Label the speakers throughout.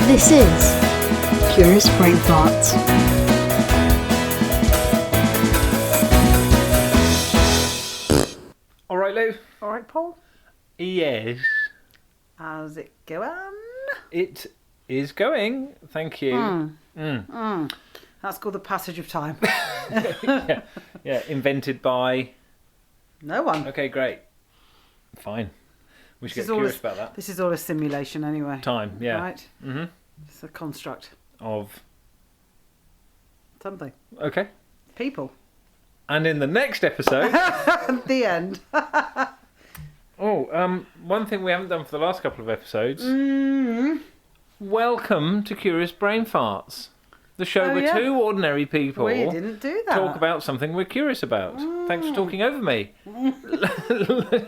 Speaker 1: This is Curious Brain Thoughts.
Speaker 2: All right, Lou.
Speaker 3: All right, Paul.
Speaker 2: Yes.
Speaker 3: How's it going?
Speaker 2: It is going. Thank you.
Speaker 3: That's called the passage of time.
Speaker 2: Yeah. Invented by.
Speaker 3: No one.
Speaker 2: Okay, great. Fine. We should
Speaker 3: This
Speaker 2: get
Speaker 3: is all
Speaker 2: curious
Speaker 3: a-
Speaker 2: about that.
Speaker 3: This is all a simulation anyway.
Speaker 2: Time. Yeah.
Speaker 3: Right?
Speaker 2: Mm-hmm.
Speaker 3: It's a construct.
Speaker 2: Of.
Speaker 3: Something.
Speaker 2: Okay.
Speaker 3: People.
Speaker 2: And in the next episode.
Speaker 3: The end.
Speaker 2: One thing we haven't done for the last couple of episodes.
Speaker 3: Mm.
Speaker 2: Welcome to Curious Brain Farts, the show
Speaker 3: Oh,
Speaker 2: where
Speaker 3: yeah.
Speaker 2: two ordinary people
Speaker 3: We didn't do that.
Speaker 2: talk about something we're curious about. Thanks for talking over me.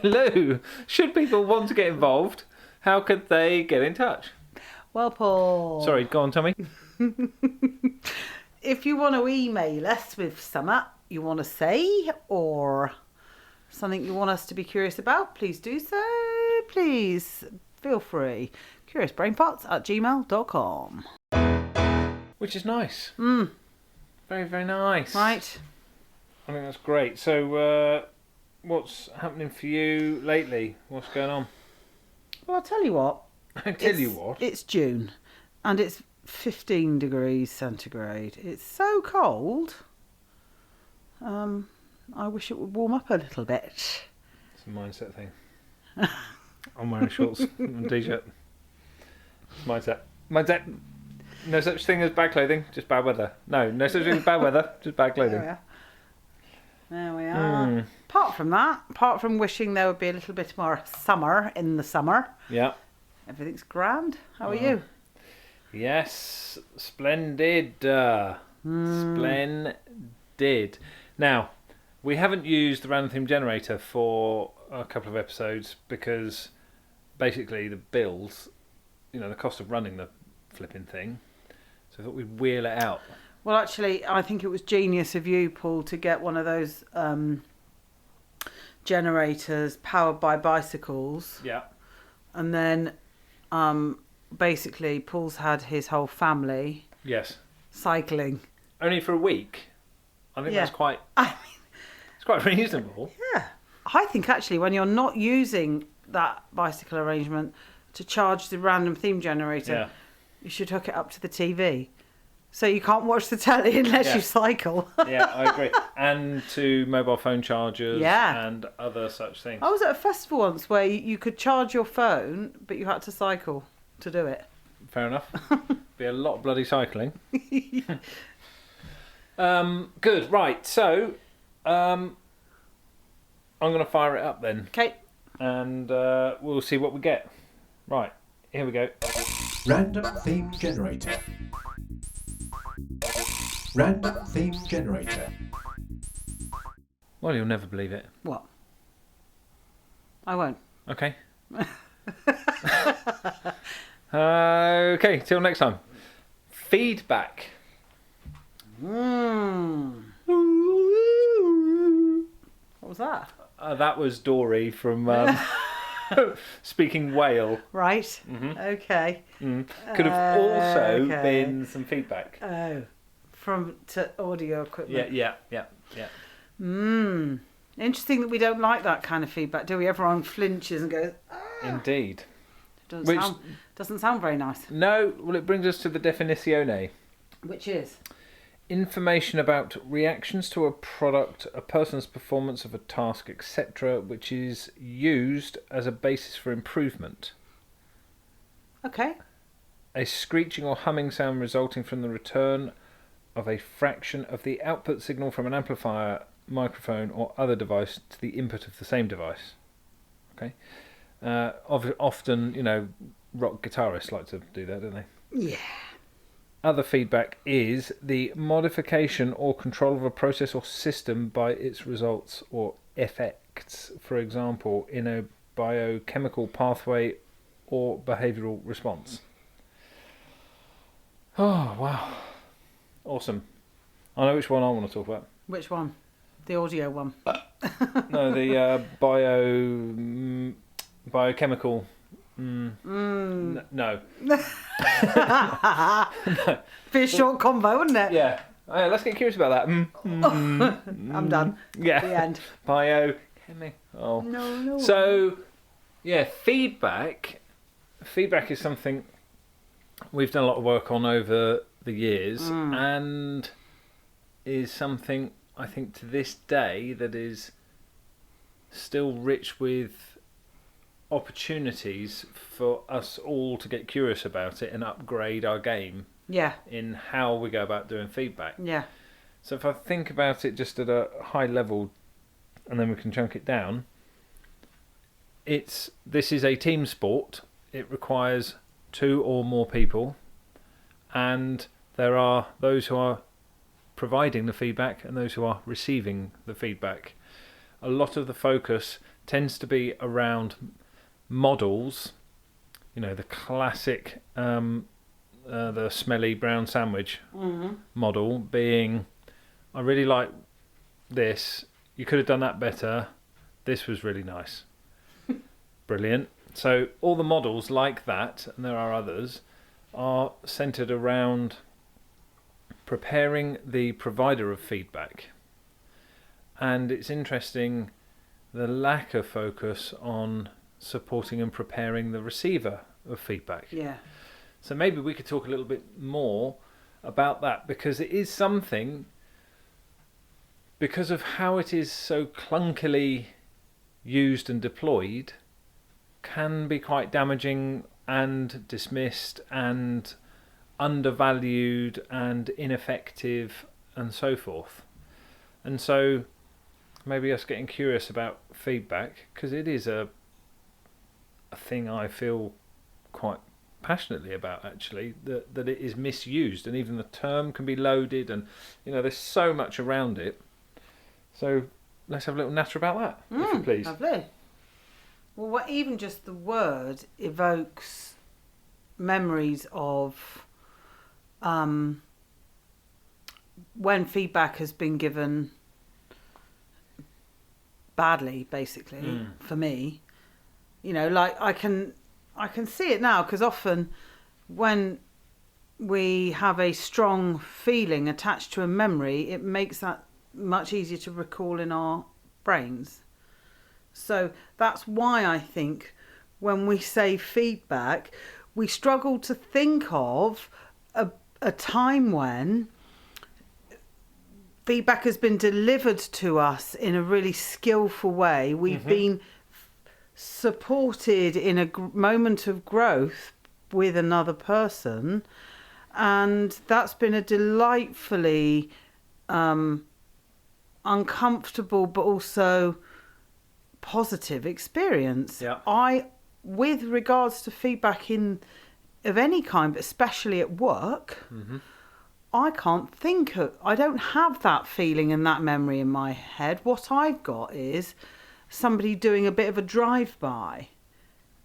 Speaker 2: Lou, should people want to get involved, how could they get in touch?
Speaker 3: Well, Paul.
Speaker 2: Sorry, go on, Tommy.
Speaker 3: If you want to email us with something you want to say or something you want us to be curious about, please do so. Please feel free. CuriousBrainParts@gmail.com.
Speaker 2: Which is nice. Very, very nice.
Speaker 3: Right.
Speaker 2: I think that's great. So, what's happening for you lately? What's going on?
Speaker 3: Well, I'll tell you what.
Speaker 2: I tell you what.
Speaker 3: It's June and it's 15 degrees centigrade. It's so cold. I wish it would warm up a little bit.
Speaker 2: It's a mindset thing. I'm wearing shorts and a t-shirt. It's mindset. Mindset. No such thing as bad clothing, just bad weather. No such thing as bad weather, just bad clothing.
Speaker 3: There we are. Apart from wishing there would be a little bit more summer in the summer,
Speaker 2: Yeah.
Speaker 3: everything's grand. How are you?
Speaker 2: Yes. Splendid. Splendid. Now, we haven't used the random theme generator for a couple of episodes because basically the bills, the cost of running the flipping thing. So I thought we'd wheel it out.
Speaker 3: Well, actually, I think it was genius of you, Paul, to get one of those generators powered by bicycles.
Speaker 2: Yeah.
Speaker 3: And then basically Paul's had his whole family
Speaker 2: Yes.
Speaker 3: cycling.
Speaker 2: Only for a week. I think
Speaker 3: Yeah.
Speaker 2: that's quite.
Speaker 3: I mean,
Speaker 2: It's quite reasonable.
Speaker 3: yeah. I think actually when you're not using that bicycle arrangement to charge the random theme generator,
Speaker 2: Yeah.
Speaker 3: you should hook it up to the TV. So you can't watch the telly unless
Speaker 2: Yeah.
Speaker 3: you cycle.
Speaker 2: Yeah, I agree. And to mobile phone chargers
Speaker 3: Yeah.
Speaker 2: and other such things.
Speaker 3: I was at a festival once where you could charge your phone, but you had to cycle to do it.
Speaker 2: Fair enough. Be a lot of bloody cycling. Good, right. So, I'm going to fire it up then.
Speaker 3: Okay.
Speaker 2: And we'll see what we get. Right, here we go.
Speaker 4: Random theme generator. Random theme generator.
Speaker 2: Well, you'll never believe it.
Speaker 3: What? I won't.
Speaker 2: Okay. Okay, till next time. Feedback.
Speaker 3: What was that?
Speaker 2: That was Dory from Speaking Whale.
Speaker 3: Right. Okay.
Speaker 2: Could have also
Speaker 3: Okay.
Speaker 2: been some feedback.
Speaker 3: Oh, from to audio equipment.
Speaker 2: Yeah.
Speaker 3: Interesting that we don't like that kind of feedback, do we? Everyone flinches and goes,
Speaker 2: Indeed.
Speaker 3: doesn't sound very nice.
Speaker 2: No, well, it brings us to the definizione.
Speaker 3: Which is?
Speaker 2: Information about reactions to a product, a person's performance of a task, etc., which is used as a basis for improvement.
Speaker 3: Okay.
Speaker 2: A screeching or humming sound resulting from the return of a fraction of the output signal from an amplifier, microphone, or other device to the input of the same device. Okay. Often, rock guitarists like to do that, don't they?
Speaker 3: Yeah.
Speaker 2: Other feedback is the modification or control of a process or system by its results or effects, for example, in a biochemical pathway or behavioural response. Oh, wow. Awesome. I know which one I want to talk about.
Speaker 3: Which one? The audio one.
Speaker 2: No, the biochemical No.
Speaker 3: Be a short combo, wouldn't it?
Speaker 2: Yeah. Oh, yeah, let's get curious about that.
Speaker 3: I'm done.
Speaker 2: Yeah.
Speaker 3: The end.
Speaker 2: Biochemical.
Speaker 3: No.
Speaker 2: So, yeah, feedback. Feedback is something we've done a lot of work on over the years, and is something I think to this day that is still rich with opportunities for us all to get curious about it and upgrade our game
Speaker 3: Yeah.
Speaker 2: in how we go about doing feedback.
Speaker 3: Yeah.
Speaker 2: So if I think about it just at a high level, and then we can chunk it down, this is a team sport. It requires 2 or more people, and there are those who are providing the feedback and those who are receiving the feedback. A lot of the focus tends to be around models, the classic the smelly brown sandwich model being, I really like this, you could have done that better, this was really nice. Brilliant. So all the models like that, and there are others, are centered around preparing the provider of feedback. And it's interesting the lack of focus on supporting and preparing the receiver of feedback.
Speaker 3: Yeah.
Speaker 2: So maybe we could talk a little bit more about that, because it is something, because of how it is so clunkily used and deployed, can be quite damaging and dismissed and undervalued and ineffective and so forth. And so maybe us getting curious about feedback, because it is a thing I feel quite passionately about, actually, that it is misused, and even the term can be loaded, and there's so much around it. So let's have a little natter about that, if you please.
Speaker 3: Lovely. Well, even just the word evokes memories of when feedback has been given badly, basically, for me. Like I can see it now, because often when we have a strong feeling attached to a memory, it makes that much easier to recall in our brains. So that's why I think when we say feedback, we struggle to think of a time when feedback has been delivered to us in a really skillful way. We've been supported in a moment of growth with another person, and that's been a delightfully uncomfortable but also positive experience. With regards to feedback of any kind, but especially at work, I don't have that feeling and that memory in my head. What I've got is somebody doing a bit of a drive-by,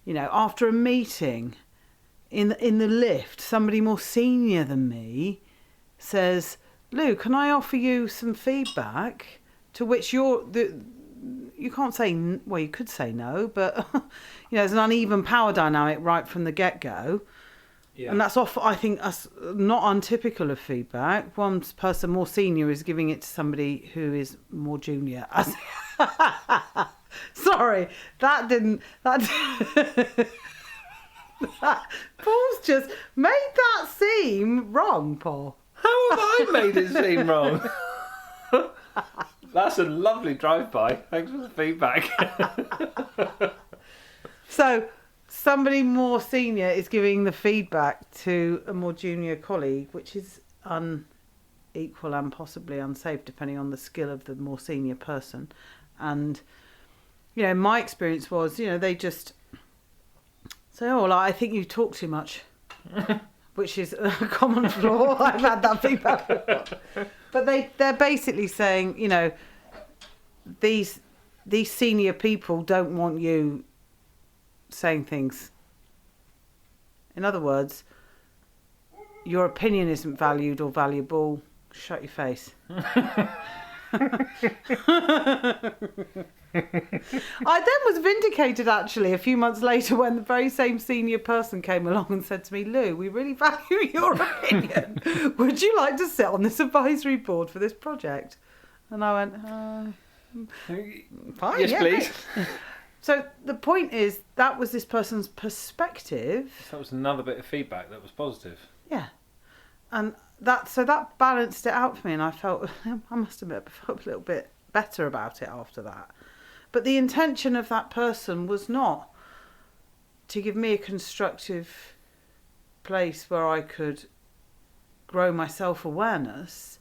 Speaker 3: after a meeting in the lift. Somebody more senior than me says, "Lou, can I offer you some feedback?" To which you can't say, well, you could say no, but there's an uneven power dynamic right from the get-go. Yeah. And that's I think that's not untypical of feedback. One person more senior is giving it to somebody who is more junior. Sorry, Paul's just made that seem wrong, Paul.
Speaker 2: How have I made it seem wrong? That's a lovely drive-by. Thanks for the feedback.
Speaker 3: So, somebody more senior is giving the feedback to a more junior colleague, which is unequal and possibly unsafe, depending on the skill of the more senior person. And, my experience was, they just say, "Oh, well, I think you talk too much," which is a common flaw. I've had that feedback before. But they're basically saying, these senior people don't want you saying things. In other words, your opinion isn't valued or valuable. Shut your face. I then was vindicated actually a few months later when the very same senior person came along and said to me, Lou, we really value your opinion. Would you like to sit on this advisory board for this project? And I went, fine,
Speaker 2: yes,
Speaker 3: yeah,
Speaker 2: please.
Speaker 3: great. So the point is, that was this person's perspective.
Speaker 2: That was another bit of feedback that was positive.
Speaker 3: Yeah. And that balanced it out for me, and I felt, I must admit, I felt a little bit better about it after that. But the intention of that person was not to give me a constructive place where I could grow my self-awareness.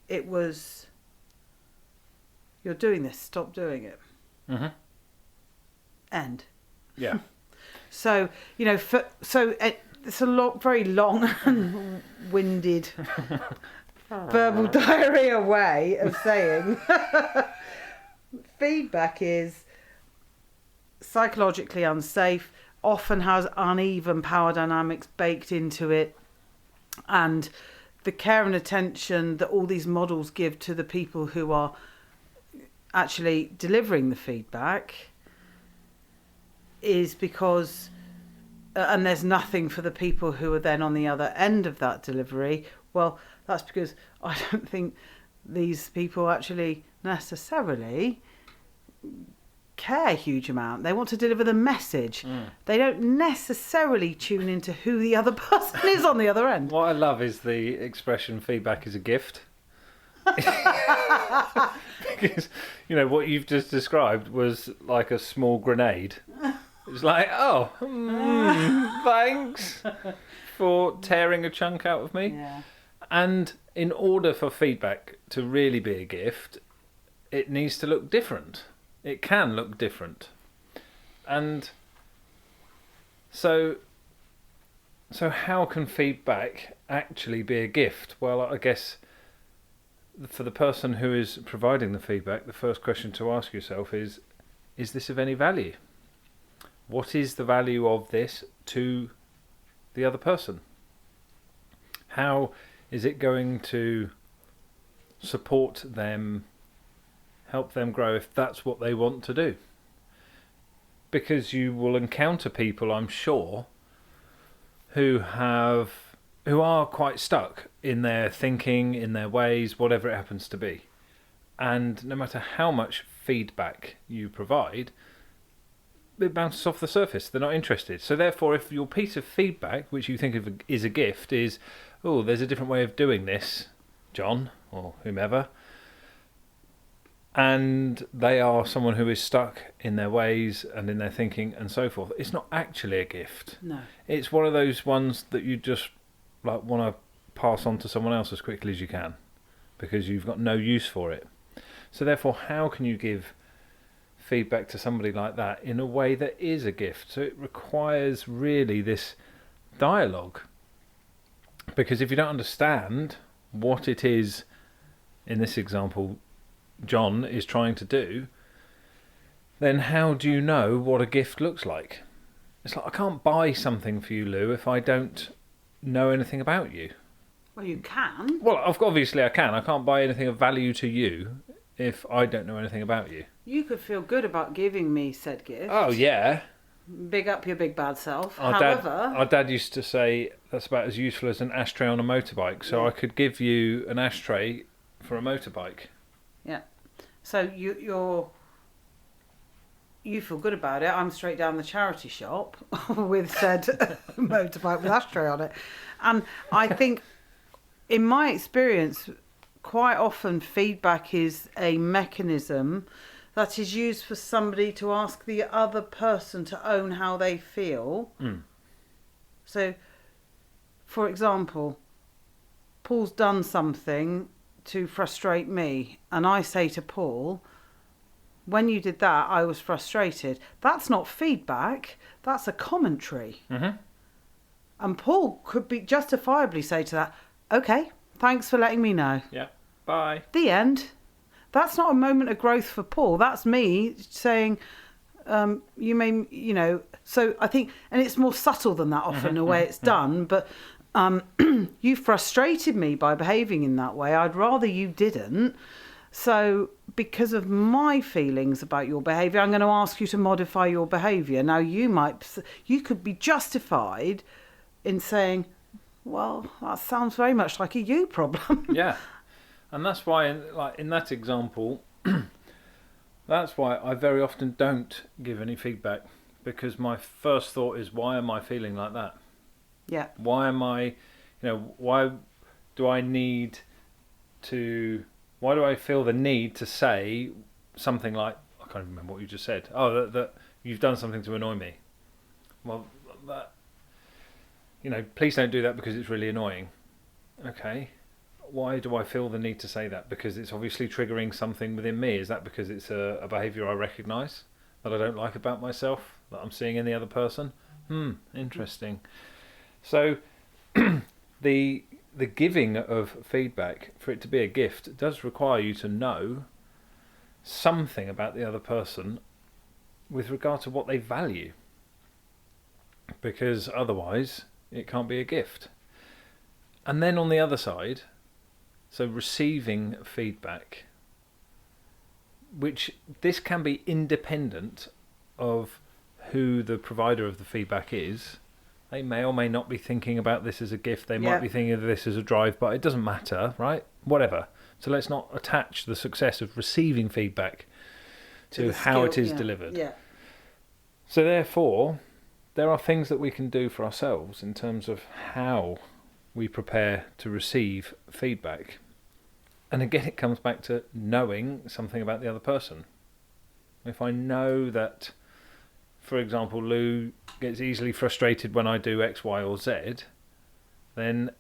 Speaker 3: It was, you're doing this, stop doing it.
Speaker 2: Mm-hmm.
Speaker 3: End.
Speaker 2: Yeah.
Speaker 3: So, it's a very long and winded verbal diarrhea way of saying feedback is psychologically unsafe, often has uneven power dynamics baked into it, and the care and attention that all these models give to the people who are actually delivering the feedback is because and there's nothing for the people who are then on the other end of that delivery. Well, that's because I don't think these people actually necessarily care a huge amount. They want to deliver the message. They don't necessarily tune into who the other person is on the other end.
Speaker 2: What I love is the expression feedback is a gift. Because, what you've just described was like a small grenade. It's like, thanks for tearing a chunk out of me.
Speaker 3: Yeah.
Speaker 2: And in order for feedback to really be a gift, it needs to look different. It can look different. And so how can feedback actually be a gift? Well, I guess for the person who is providing the feedback, the first question to ask yourself is this of any value? What is the value of this to the other person? How is it going to support them, help them grow if that's what they want to do? Because you will encounter people, I'm sure, who are quite stuck in their thinking, in their ways, whatever it happens to be. And no matter how much feedback you provide, it bounces off the surface. They're not interested. So therefore, if your piece of feedback, which you think of is a gift, is, there's a different way of doing this, John, or whomever, and they are someone who is stuck in their ways and in their thinking and so forth, it's not actually a gift.
Speaker 3: No.
Speaker 2: It's one of those ones that you just want to pass on to someone else as quickly as you can because you've got no use for it. So therefore, how can you give feedback to somebody like that in a way that is a gift? So it requires really this dialogue, because if you don't understand what it is, in this example John is trying to do, then how do you know what a gift looks like? It's like, I can't buy something for you, Lou, if I don't know anything about you.
Speaker 3: Well, you can.
Speaker 2: Well, obviously I can. I can't buy anything of value to you if I don't know anything about you.
Speaker 3: You could feel good about giving me said gift.
Speaker 2: Oh, yeah.
Speaker 3: Big up your big bad self.
Speaker 2: Our dad used to say that's about as useful as an ashtray on a motorbike. So I could give you an ashtray for a motorbike.
Speaker 3: Yeah. So you feel good about it. I'm straight down the charity shop with said motorbike with ashtray on it. And I think, in my experience, quite often feedback is a mechanism that is used for somebody to ask the other person to own how they feel. So, for example, Paul's done something to frustrate me, and I say to Paul, when you did that, I was frustrated. That's not feedback, that's a commentary.
Speaker 2: Mm-hmm.
Speaker 3: And Paul could be justifiably say to that, okay, thanks for letting me know.
Speaker 2: Yeah, bye.
Speaker 3: The end. That's not a moment of growth for Paul. That's me saying, so I think, and it's more subtle than that often, the way it's done, but you frustrated me by behaving in that way. I'd rather you didn't. So because of my feelings about your behaviour, I'm going to ask you to modify your behaviour. Now, you could be justified in saying, well, that sounds very much like a you problem.
Speaker 2: Yeah. And that's why, in that example, that's why I very often don't give any feedback, because my first thought is, why am I feeling like that?
Speaker 3: Yeah.
Speaker 2: Why am I, why do I feel the need to say something like, I can't even remember what you just said. Oh, that you've done something to annoy me. Well, that, please don't do that because it's really annoying. Okay. Why do I feel the need to say that? Because it's obviously triggering something within me. Is that because it's a behaviour I recognise that I don't like about myself, that I'm seeing in the other person? Interesting. So the giving of feedback, for it to be a gift, does require you to know something about the other person with regard to what they value, because otherwise it can't be a gift. And then on the other side, so receiving feedback, which this can be independent of who the provider of the feedback is. They may or may not be thinking about this as a gift. They might be thinking of this as a drive, but it doesn't matter, right? Whatever. So let's not attach the success of receiving feedback to how it is delivered. Yeah. So therefore, there are things that we can do for ourselves in terms of how we prepare to receive feedback. And again, it comes back to knowing something about the other person. If I know that, for example, Lou gets easily frustrated when I do X, Y, or Z, then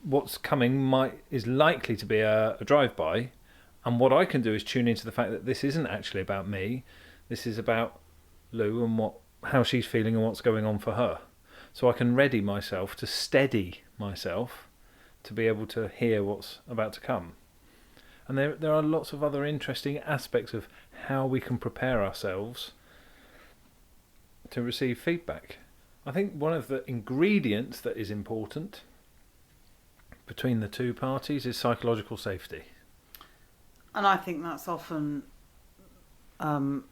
Speaker 2: what's coming is likely to be a drive-by. And what I can do is tune into the fact that this isn't actually about me. This is about Lou and how she's feeling and what's going on for her. So I can ready myself to steady myself to be able to hear what's about to come. And there are lots of other interesting aspects of how we can prepare ourselves to receive feedback. I think one of the ingredients that is important between the two parties is psychological safety.
Speaker 3: And I think that's often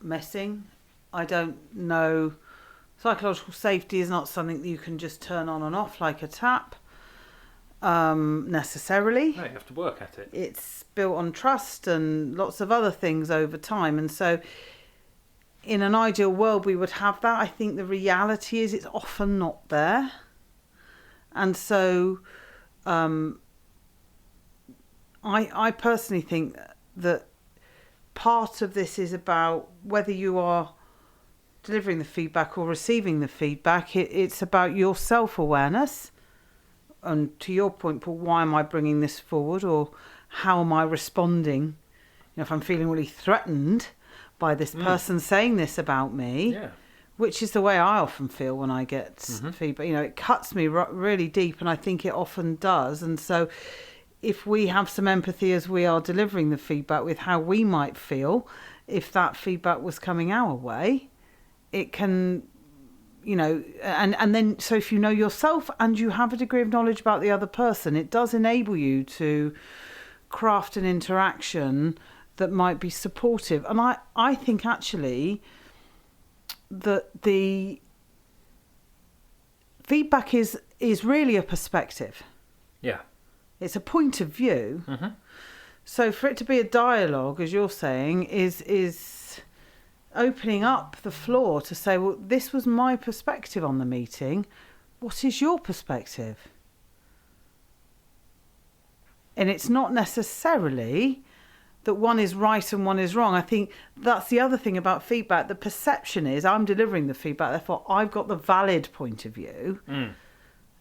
Speaker 3: missing. I don't know. Psychological safety is not something that you can just turn on and off like a tap, necessarily.
Speaker 2: No, you have to work at it.
Speaker 3: It's built on trust and lots of other things over time. And so in an ideal world, we would have that. I think the reality is it's often not there. And so I personally think that part of this is about whether you are delivering the feedback or receiving the feedback. It's about your self-awareness. And to your point, Paul, why am I bringing this forward, or how am I responding? If I'm feeling really threatened by this person saying this about me, which is the way I often feel when I get feedback. It cuts me really deep, and I think it often does. And so if we have some empathy as we are delivering the feedback with how we might feel if that feedback was coming our way, it can, and then, so if you know yourself and you have a degree of knowledge about the other person, it does enable you to craft an interaction that might be supportive. And I think actually that the feedback is really a perspective. Yeah. It's a point of view. Mm-hmm. So for it to be a dialogue, as you're saying, is opening up the floor to say, well, this was my perspective on the meeting. What is your perspective? And it's not necessarily that one is right and one is wrong. I think that's the other thing about feedback. The perception is I'm delivering the feedback, therefore I've got the valid point of view,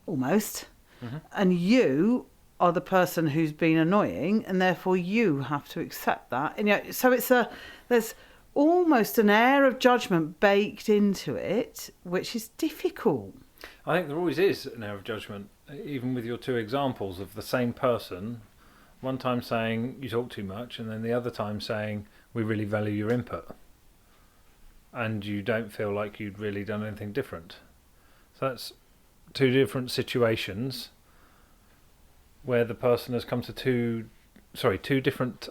Speaker 3: almost. Mm-hmm. And you are the person who's been annoying, and therefore you have to accept that. And so there's almost an air of judgment baked into it, which is difficult.
Speaker 2: I think there always is an air of judgment, even with your two examples of the same person, one time saying you talk too much, and then the other time saying we really value your input, and you don't feel like you'd really done anything different. So that's two different situations where the person has come to two two different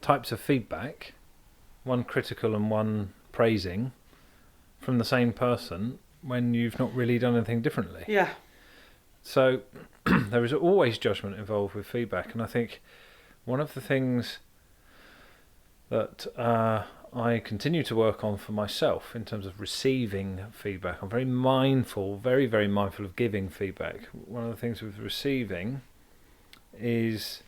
Speaker 2: types of feedback, one critical and one praising, from the same person when you've not really done anything differently.
Speaker 3: Yeah.
Speaker 2: So there is always judgment involved with feedback, and I think one of the things that I continue to work on for myself in terms of receiving feedback, I'm very mindful, very, very mindful of giving feedback. One of the things with receiving is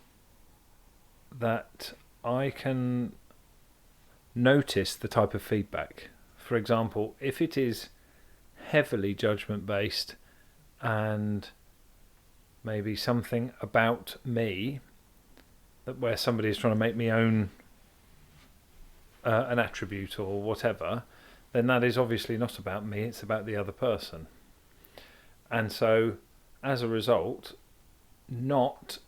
Speaker 2: that I can notice the type of feedback. For example, if it is heavily judgment based and maybe something about me, that where somebody is trying to make me own an attribute or whatever, then that is obviously not about me, it's about the other person. And so as a result, not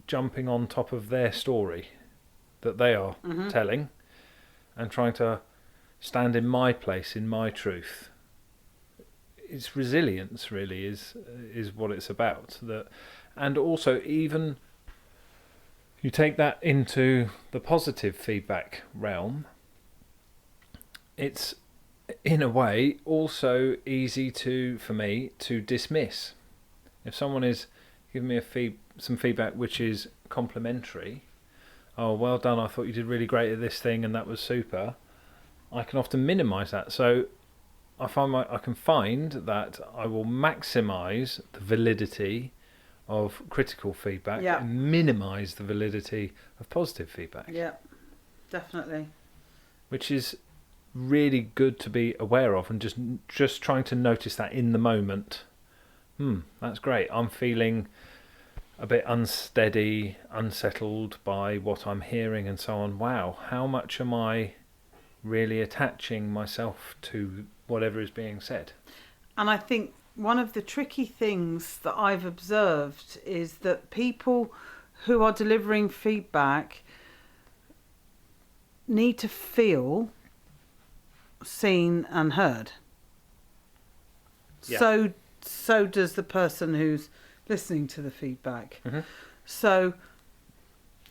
Speaker 2: jumping on top of their story that they are telling and trying to stand in my place, in my truth. It's resilience, really, is what it's about. And also, even you take that into the positive feedback realm, it's in a way also easy for me to dismiss. If someone is giving me some feedback which is complimentary, oh, well done, I thought you did really great at this thing and that was super, I can often minimise that. So I can find that I will maximise the validity of critical feedback and minimise the validity of positive feedback.
Speaker 3: Yeah, definitely.
Speaker 2: Which is really good to be aware of, and just trying to notice that in the moment. That's great. I'm feeling a bit unsteady, unsettled by what I'm hearing and so on. Wow, how much am I really attaching myself to whatever is being said?
Speaker 3: And I think one of the tricky things that I've observed is that people who are delivering feedback need to feel seen and heard.
Speaker 2: Yeah.
Speaker 3: So does the person who's listening to the feedback.
Speaker 2: Mm-hmm.
Speaker 3: So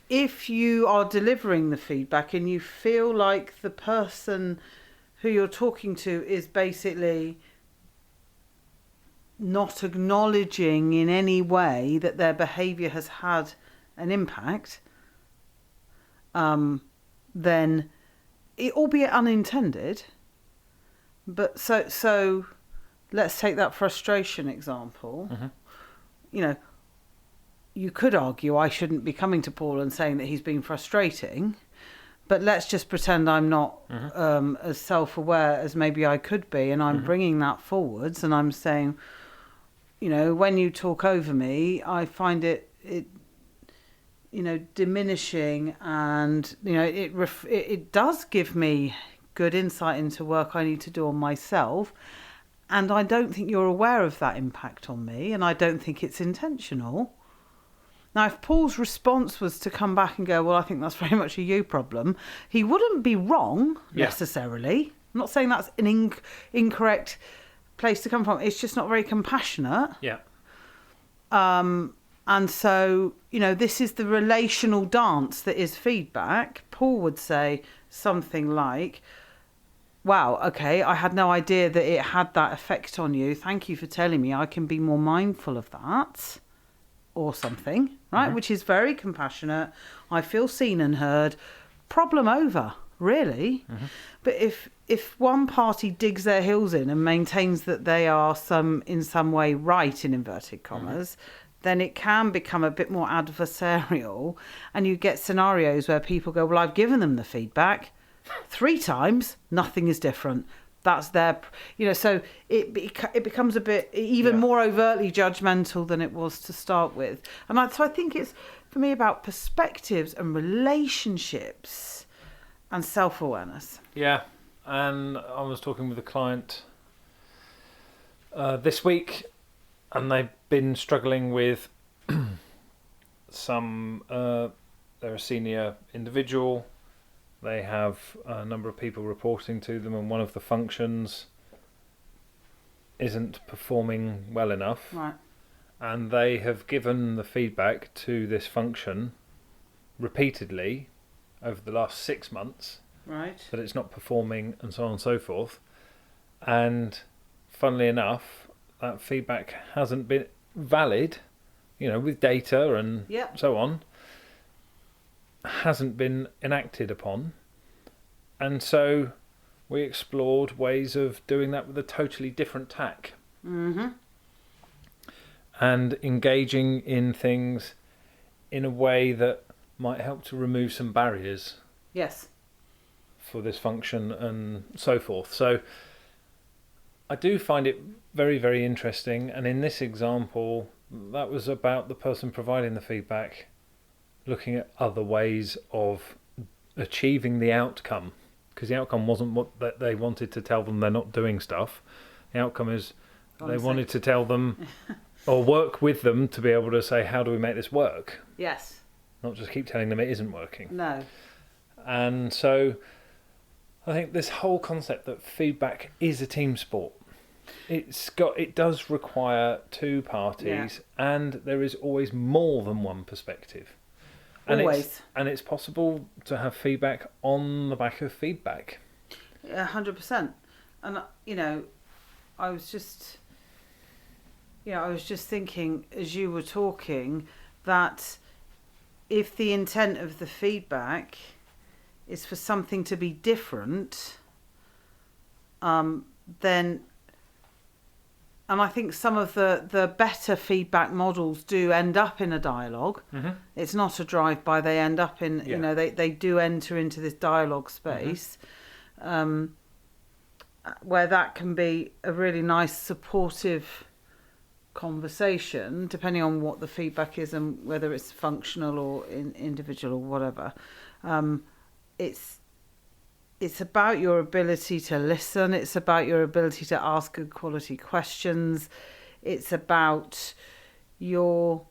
Speaker 3: if you are delivering the feedback and you feel like the person who you're talking to is basically not acknowledging in any way that their behaviour has had an impact, then, albeit unintended, but so let's take that frustration example.
Speaker 2: Mm-hmm.
Speaker 3: You know, you could argue I shouldn't be coming to Paul and saying that he's been frustrating, but let's just pretend I'm not as self-aware as maybe I could be, and I'm bringing that forwards, and I'm saying, you know, when you talk over me, I find it diminishing, and it does give me good insight into work I need to do on myself. And I don't think you're aware of that impact on me, and I don't think it's intentional. Now, if Paul's response was to come back and go, well, I think that's very much a you problem, he wouldn't be wrong necessarily. I'm not saying that's an incorrect place to come from. It's just not very compassionate.
Speaker 2: Yeah.
Speaker 3: And so, this is the relational dance that is feedback. Paul would say something like, wow, okay, I had no idea that it had that effect on you. Thank you for telling me. I can be more mindful of that, or something, right? Which is very compassionate. I feel seen and heard. Problem over, really. But if one party digs their heels in and maintains that they are in some way right, in inverted commas, then it can become a bit more adversarial, and you get scenarios where people go, well, I've given them the feedback 3 times, nothing is different. That's their, so it becomes a bit even more overtly judgmental than it was to start with. And so I think it's, for me, about perspectives and relationships and self-awareness.
Speaker 2: Yeah, and I was talking with a client this week, and they've been struggling with they're a senior individual. They have a number of people reporting to them, and one of the functions isn't performing well enough.
Speaker 3: Right.
Speaker 2: And they have given the feedback to this function repeatedly over the last 6 months
Speaker 3: Right.
Speaker 2: that it's not performing and so on and so forth. And funnily enough, that feedback hasn't been valid, with data and so on, hasn't been enacted upon. And so we explored ways of doing that with a totally different tack.
Speaker 3: Mm-hmm.
Speaker 2: And engaging in things in a way that might help to remove some barriers.
Speaker 3: Yes.
Speaker 2: For this function and so forth. So I do find it very, very interesting. And in this example, that was about the person providing the feedback looking at other ways of achieving the outcome. Because the outcome wasn't what that they wanted to tell them they're not doing stuff. The outcome is they wanted to tell them or work with them to be able to say, how do we make this work?
Speaker 3: Yes.
Speaker 2: Not just keep telling them it isn't working.
Speaker 3: No.
Speaker 2: And so I think this whole concept that feedback is a team sport. It does require two parties, and there is always more than one perspective. And
Speaker 3: Always.
Speaker 2: It's possible to have feedback on the back of feedback.
Speaker 3: 100%. And I was just thinking as you were talking that if the intent of the feedback is for something to be different, then, and I think some of the better feedback models do end up in a dialogue.
Speaker 2: Mm-hmm.
Speaker 3: It's not a drive-by. They end up in, they do enter into this dialogue space, where that can be a really nice supportive conversation, depending on what the feedback is and whether it's functional or individual or whatever. It's about your ability to listen. It's about your ability to ask good quality questions. It's about your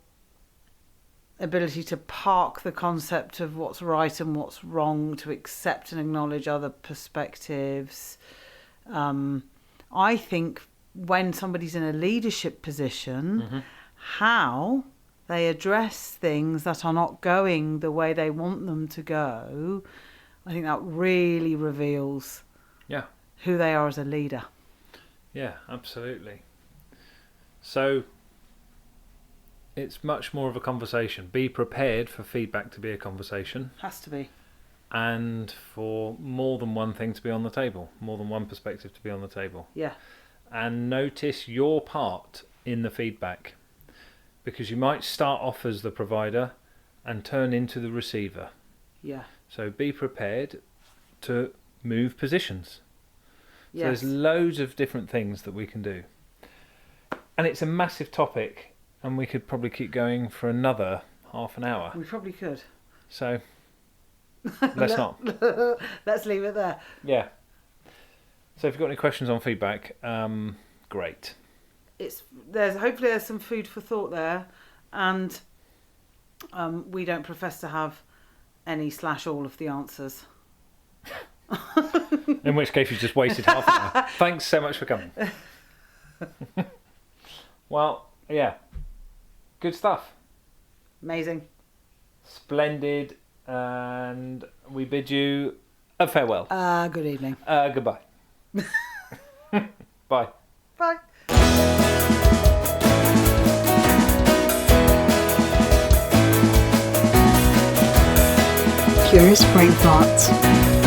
Speaker 3: ability to park the concept of what's right and what's wrong, to accept and acknowledge other perspectives. I think when somebody's in a leadership position, how they address things that are not going the way they want them to go, I think that really reveals who they are as a leader.
Speaker 2: Yeah, absolutely. So it's much more of a conversation. Be prepared for feedback to be a conversation.
Speaker 3: Has to be.
Speaker 2: And for more than one thing to be on the table, more than one perspective to be on the table.
Speaker 3: Yeah.
Speaker 2: And notice your part in the feedback, because you might start off as the provider and turn into the receiver.
Speaker 3: Yeah.
Speaker 2: So be prepared to move positions.
Speaker 3: Yes.
Speaker 2: So there's loads of different things that we can do. And it's a massive topic, and we could probably keep going for another half an hour.
Speaker 3: We probably could.
Speaker 2: So let's not.
Speaker 3: Let's leave it there.
Speaker 2: Yeah. So if you've got any questions on feedback, great.
Speaker 3: Hopefully there's some food for thought there, and we don't profess to have any/all of the answers.
Speaker 2: In which case you've just wasted half an hour. Thanks so much for coming. Well, yeah. Good stuff.
Speaker 3: Amazing.
Speaker 2: Splendid. And we bid you a farewell.
Speaker 3: Good evening.
Speaker 2: Goodbye. Bye.
Speaker 3: Bye.
Speaker 1: Pure Spring Thoughts.